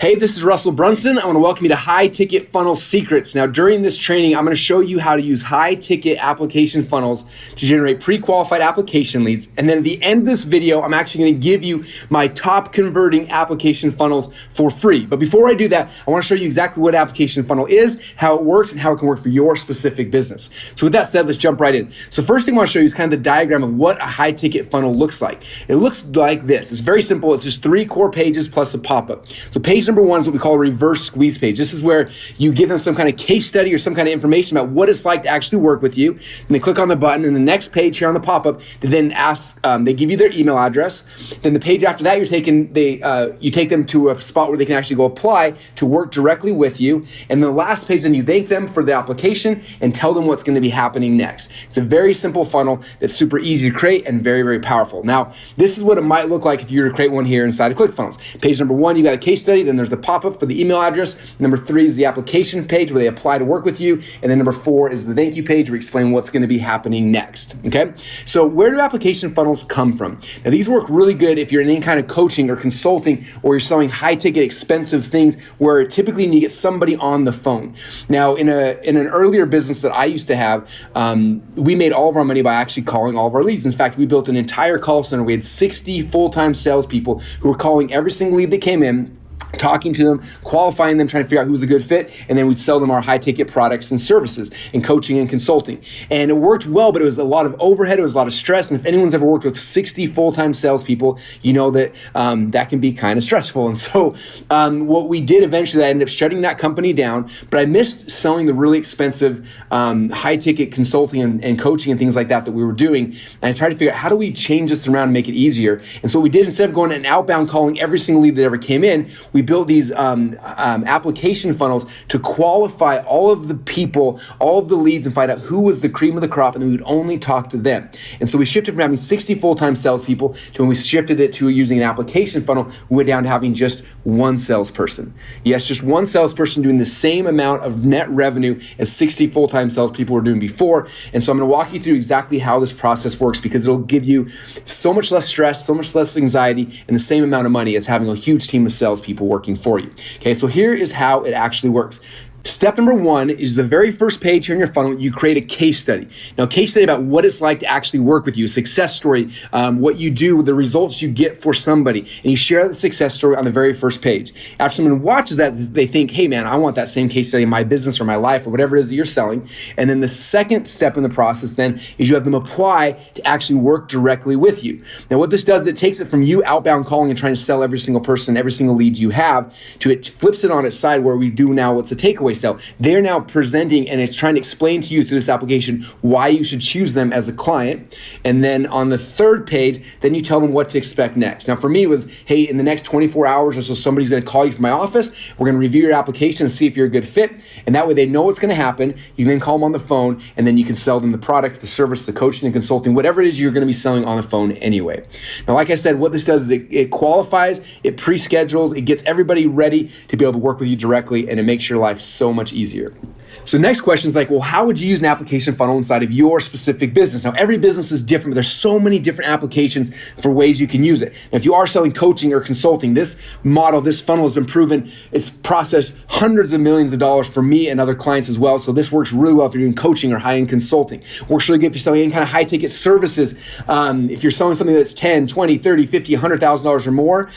Hey, this is Russell Brunson. I want to welcome you to High Ticket Funnel Secrets. Now, during this training, I'm going to show you how to use high ticket application funnels to generate pre-qualified application leads. And then at the end of this video, I'm actually going to give you my top converting application funnels for free. But before I do that, I want to show you exactly what application funnel is, how it works, and how it can work for your specific business. So with that said, let's jump right in. So first thing I want to show you is kind of the diagram of what a high ticket funnel looks like. It looks like this. It's very simple. It's just 3 core pages plus a pop-up. So page number 1 is what we call a reverse squeeze page. This is where you give them some kind of case study or some kind of information about what it's like to actually work with you. And they click on the button, and the next page here on the pop-up, they then ask, they give you their email address. Then the page after that, you take them to a spot where they can actually go apply to work directly with you. And the last page, then you thank them for the application and tell them what's going to be happening next. It's a very simple funnel that's super easy to create and very, very powerful. Now, this is what it might look like if you were to create one here inside of Clickfunnels. Page number 1, you got a case study, then there's the pop-up for the email address. Number 3 is the application page where they apply to work with you. And then number 4 is the thank you page where you explain what's going to be happening next. Okay. So where do application funnels come from? Now, these work really good if you're in any kind of coaching or consulting, or you're selling high ticket expensive things where typically you need to get somebody on the phone. Now, in an earlier business that I used to have, we made all of our money by actually calling all of our leads. In fact, we built an entire call center. We had 60 full-time salespeople who were calling every single lead that came in, talking to them, qualifying them, trying to figure out who's a good fit, and then we'd sell them our high ticket products and services and coaching and consulting. And it worked well, but it was a lot of overhead, it was a lot of stress. And if anyone's ever worked with 60 full-time salespeople, you know that that can be kind of stressful. And so what we did eventually, I ended up shutting that company down, but I missed selling the really expensive high ticket consulting and coaching and things like that we were doing. And I tried to figure out, how do we change this around and make it easier? And so what we did, instead of going and outbound calling every single lead that ever came in, we built these application funnels to qualify all of the people, all of the leads, and find out who was the cream of the crop, and then we would only talk to them. And so we shifted from having 60 full-time salespeople to, when we shifted it to using an application funnel, we went down to having just one salesperson. Yes, just one salesperson doing the same amount of net revenue as 60 full-time salespeople were doing before. And so I'm going to walk you through exactly how this process works, because it'll give you so much less stress, so much less anxiety, and the same amount of money as having a huge team of salespeople working for you. Okay, so here is how it actually works. Step number 1 is the very first page here in your funnel. You create a case study. Now, a case study about what it's like to actually work with you, a success story, what you do, the results you get for somebody, and you share the success story on the very first page. After someone watches that, they think, hey man, I want that same case study in my business or my life or whatever it is that you're selling. And then the second step in the process then is you have them apply to actually work directly with you. Now, what this does, it takes it from you outbound calling and trying to sell every single person, every single lead you have, to it flips it on its side, where we do now what's a takeaway sell. They're now presenting, and it's trying to explain to you through this application why you should choose them as a client. And then on the third page, then you tell them what to expect next. Now, for me, it was, hey, in the next 24 hours or so, somebody's going to call you from my office. We're going to review your application and see if you're a good fit. And that way they know what's going to happen. You can then call them on the phone, and then you can sell them the product, the service, the coaching and consulting, whatever it is you're going to be selling on the phone anyway. Now, like I said, what this does is it qualifies, it pre-schedules, it gets everybody ready to be able to work with you directly, and it makes your life so much easier. So next question is like, well, how would you use an application funnel inside of your specific business? Now, every business is different, but there's so many different applications for ways you can use it. Now, if you are selling coaching or consulting, this model, this funnel has been proven. It's processed hundreds of millions of dollars for me and other clients as well. So this works really well if you're doing coaching or high-end consulting. Works really good if you're selling any kind of high-ticket services. If you're selling something that's 10, 20, 30, 50, $100,000 or more,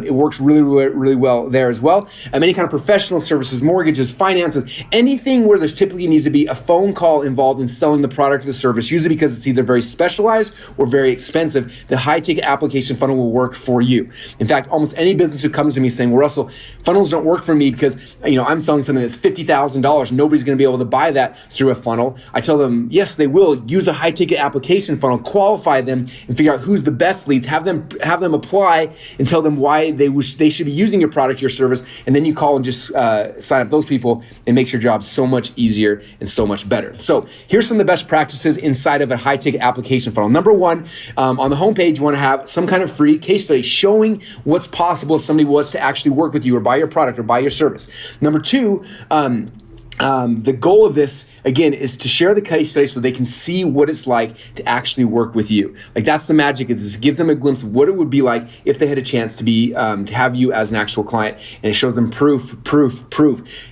it works really, really, really well there as well. Any kind of professional services, mortgages, finances, anything where there's typically needs to be a phone call involved in selling the product or the service, usually because it's either very specialized or very expensive, the high ticket application funnel will work for you. In fact, almost any business who comes to me saying, well, Russell, funnels don't work for me because I'm selling something that's $50,000. Nobody's going to be able to buy that through a funnel. I tell them, yes, they will. Use a high ticket application funnel, qualify them, and figure out who's the best leads. Have them apply and tell them why they should be using your product, your service, and then you call and just sign up those people, and makes your job so much easier and so much better. So here's some of the best practices inside of a high ticket application funnel. Number 1, on the homepage, you want to have some kind of free case study showing what's possible if somebody wants to actually work with you or buy your product or buy your service. Number 2, The goal of this, again, is to share the case study so they can see what it's like to actually work with you. Like, that's the magic. It gives them a glimpse of what it would be like if they had a chance to be to have you as an actual client, and it shows them proof,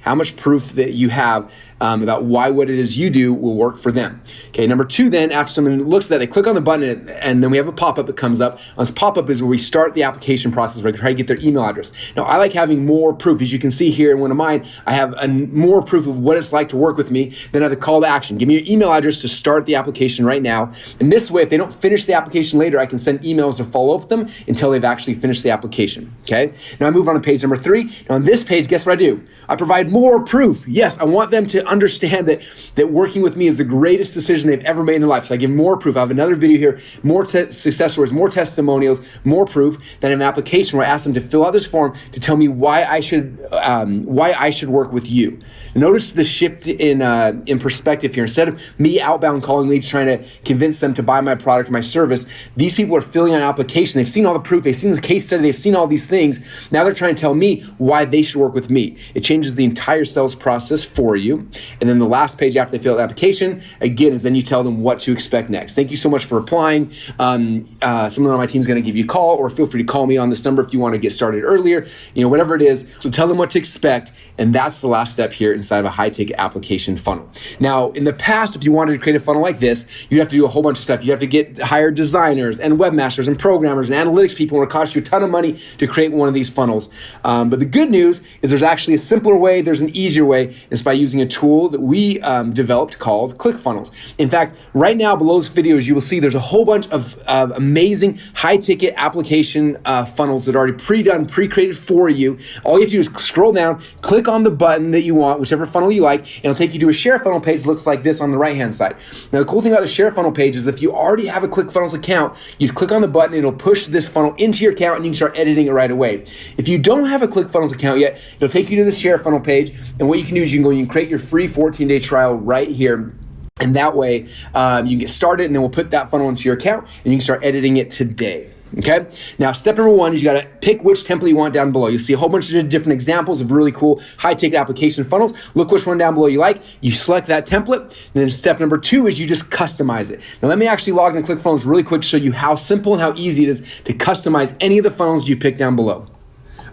how much proof that you have about why what it is you do will work for them. Okay, number two, then after someone looks at that, they click on the button, and then we have a pop-up that comes up. This pop-up is where we start the application process, where I try to get their email address. Now, I like having more proof. As you can see here in one of mine, I have more proof of what it's like to work with me than I have the call to action. Give me your email address to start the application right now. And this way, if they don't finish the application later, I can send emails to follow up with them until they've actually finished the application. Okay, now I move on to page number 3. Now on this page, guess what I do? I provide more proof. Yes, I want them to understand that working with me is the greatest decision they've ever made in their life. So I give more proof. I have another video here, more success stories, more testimonials, more proof than an application where I ask them to fill out this form to tell me why I should work with you. Notice the shift in perspective here. Instead of me outbound calling leads trying to convince them to buy my product or my service, these people are filling out an application. They've seen all the proof. They've seen the case study. They've seen all these things. Now they're trying to tell me why they should work with me. It changes the entire sales process for you. And then the last page after they fill out the application, again, is then you tell them what to expect next. Thank you so much for applying. Someone on my team is going to give you a call, or feel free to call me on this number if you want to get started earlier, whatever it is. So tell them what to expect. And that's the last step here inside of a high-ticket application funnel. Now, in the past, if you wanted to create a funnel like this, you'd have to do a whole bunch of stuff. You have to hire designers and webmasters and programmers and analytics people, and it costs you a ton of money to create one of these funnels. But the good news is there's actually a simpler way, there's an easier way. It's by using a tool that we developed called Clickfunnels. In fact, right now below this video, as you will see, there's a whole bunch of amazing high-ticket application funnels that are already pre-done, pre-created for you. All you have to do is scroll down, click on the button that you want, whichever funnel you like, and it'll take you to a share funnel page that looks like this on the right-hand side. Now, the cool thing about the share funnel page is if you already have a Clickfunnels account, you just click on the button, it'll push this funnel into your account, and you can start editing it right away. If you don't have a Clickfunnels account yet, it'll take you to the share funnel page, and what you can do is you can create your free 14-day trial right here. And that way, you can get started, and then we'll put that funnel into your account, and you can start editing it today. Okay. Now, step number 1 is you got to pick which template you want down below. You'll see a whole bunch of different examples of really cool high-ticket application funnels. Look which one down below you like. You select that template. And then step number 2 is you just customize it. Now, let me actually log into ClickFunnels really quick to show you how simple and how easy it is to customize any of the funnels you pick down below.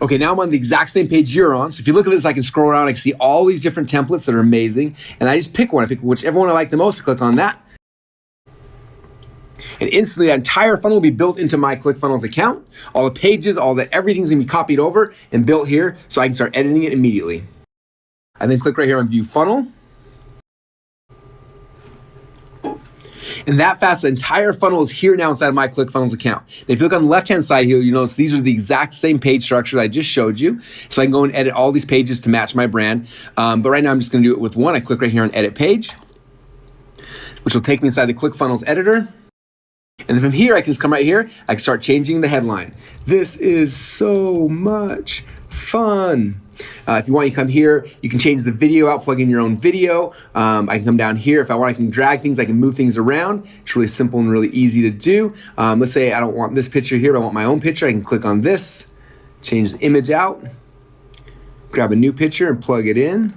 Okay, now I'm on the exact same page you're on. So if you look at this, I can scroll around. I can see all these different templates that are amazing. And I just pick one. I pick whichever one I like the most. Click on that. And instantly, that entire funnel will be built into my ClickFunnels account. All the pages, everything's gonna be copied over and built here, so I can start editing it immediately. I then click right here on View Funnel. And that fast, the entire funnel is here now inside of my ClickFunnels account. And if you look on the left-hand side here, you'll notice these are the exact same page structure that I just showed you. So I can go and edit all these pages to match my brand. But right now, I'm just gonna do it with one. I click right here on Edit Page, which will take me inside the ClickFunnels editor. And then from here, I can just come right here. I can start changing the headline. This is so much fun. If you want, you come here. You can change the video out, plug in your own video. I can come down here. If I want, I can drag things. I can move things around. It's really simple and really easy to do. Let's say I don't want this picture here, but I want my own picture. I can click on this, change the image out, grab a new picture and plug it in.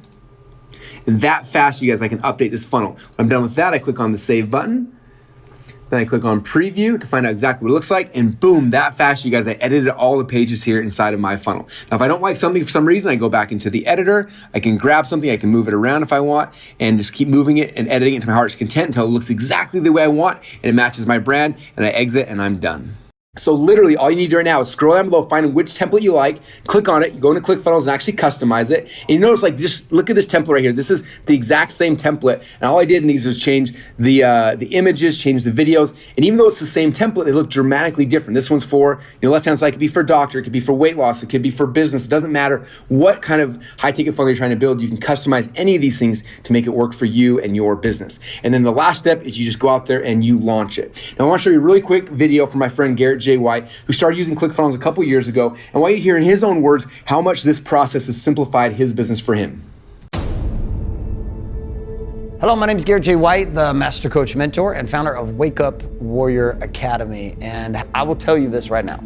And that fast, you guys, I can update this funnel. When I'm done with that, I click on the Save button. Then I click on Preview to find out exactly what it looks like, and boom, that fast, you guys, I edited all the pages here inside of my funnel. Now, if I don't like something for some reason, I go back into the editor, I can grab something, I can move it around if I want, and just keep moving it and editing it to my heart's content until it looks exactly the way I want, and it matches my brand, and I exit, and I'm done. So literally all you need to do right now is scroll down below, find which template you like, click on it, you go into ClickFunnels and actually customize it. And you notice, just look at this template right here. This is the exact same template. And all I did in these was change the images, change the videos. And even though it's the same template, they look dramatically different. This one's for, left-hand side could be for doctor, it could be for weight loss, it could be for business. It doesn't matter what kind of high-ticket funnel you're trying to build. You can customize any of these things to make it work for you and your business. And then the last step is you just go out there and you launch it. Now I want to show you a really quick video from my friend Garrett J. White, who started using ClickFunnels a couple years ago. And I want you to hear in his own words how much this process has simplified his business for him. Hello, my name is Garrett J. White, the Master Coach Mentor and founder of Wake Up Warrior Academy. And I will tell you this right now.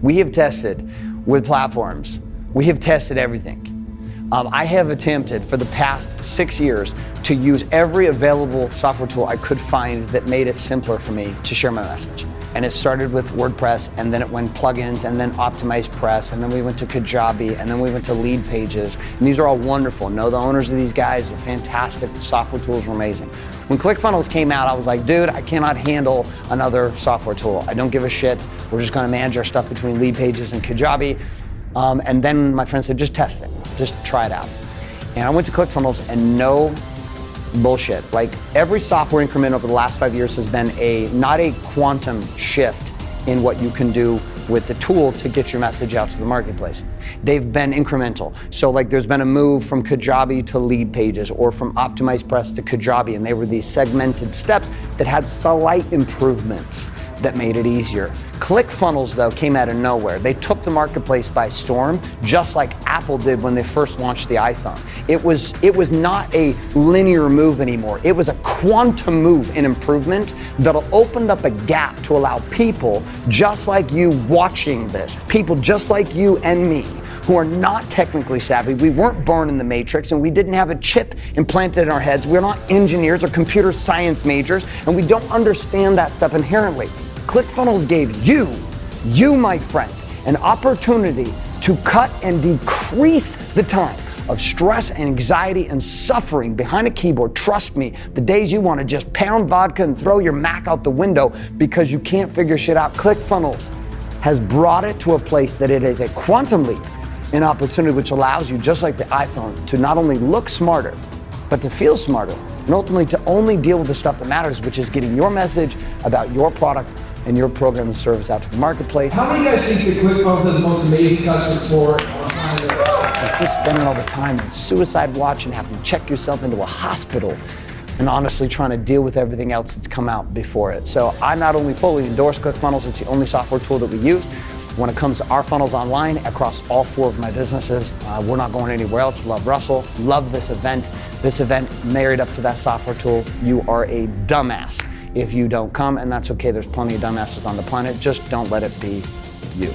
We have tested with platforms. We have tested everything. I have attempted for the past 6 years to use every available software tool I could find that made it simpler for me to share my message. And it started with WordPress, and then it went plugins, and then Optimized Press, and then we went to Kajabi, and then we went to Lead Pages. And these are all wonderful. Know the owners of these guys, they're fantastic. The software tools were amazing. When Clickfunnels came out, I was like, dude, I cannot handle another software tool. I don't give a shit. We're just gonna manage our stuff between Lead Pages and Kajabi. And then my friend said, just test it, just try it out. And I went to Clickfunnels, and no bullshit. Like, every software increment over the last 5 years has been not a quantum shift in what you can do with the tool to get your message out to the marketplace. They've been incremental. So like, there's been a move from Kajabi to Lead Pages, or from Optimized Press to Kajabi, and they were these segmented steps that had slight improvements that made it easier. Clickfunnels, though, came out of nowhere. They took the marketplace by storm, just like Apple did when they first launched the iPhone. It was not a linear move anymore. It was a quantum move in improvement that'll open up a gap to allow people just like you watching this, people just like you and me, who are not technically savvy. We weren't born in the matrix, and we didn't have a chip implanted in our heads. We're not engineers or computer science majors, and we don't understand that stuff inherently. Clickfunnels gave you, my friend, an opportunity to cut and decrease the time of stress and anxiety and suffering behind a keyboard. Trust me, the days you want to just pound vodka and throw your Mac out the window because you can't figure shit out, Clickfunnels has brought it to a place that it is a quantum leap in opportunity, which allows you, just like the iPhone, to not only look smarter, but to feel smarter, and ultimately to only deal with the stuff that matters, which is getting your message about your product and your program and service out to the marketplace. How many of you guys think that Clickfunnels has the most amazing customer support on the planet? If you're spending all the time in suicide watch and having to check yourself into a hospital, and honestly trying to deal with everything else that's come out before it. So I not only fully endorse Clickfunnels, it's the only software tool that we use. When it comes to our funnels online across all 4 of my businesses, we're not going anywhere else. Love Russell, love this event. This event married up to that software tool. You are a dumbass if you don't come, and that's okay. There's plenty of dumbasses on the planet. Just don't let it be you.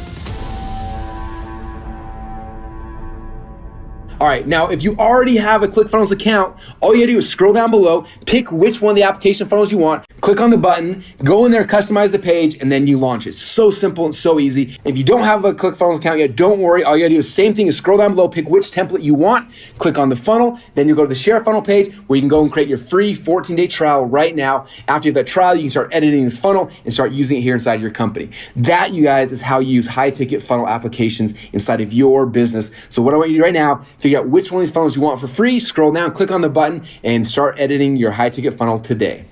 All right, now if you already have a Clickfunnels account, all you gotta do is scroll down below, pick which one of the application funnels you want, click on the button, go in there, customize the page, and then you launch it. So simple and so easy. If you don't have a Clickfunnels account yet, don't worry. All you gotta do is same thing as scroll down below, pick which template you want, click on the funnel, then you go to the share funnel page where you can go and create your free 14-day trial right now. After you have that trial, you can start editing this funnel and start using it here inside your company. That, you guys, is how you use high-ticket funnel applications inside of your business. So what I want you to do right now, figure out which one of these funnels you want for free, scroll down, click on the button, and start editing your high-ticket funnel today.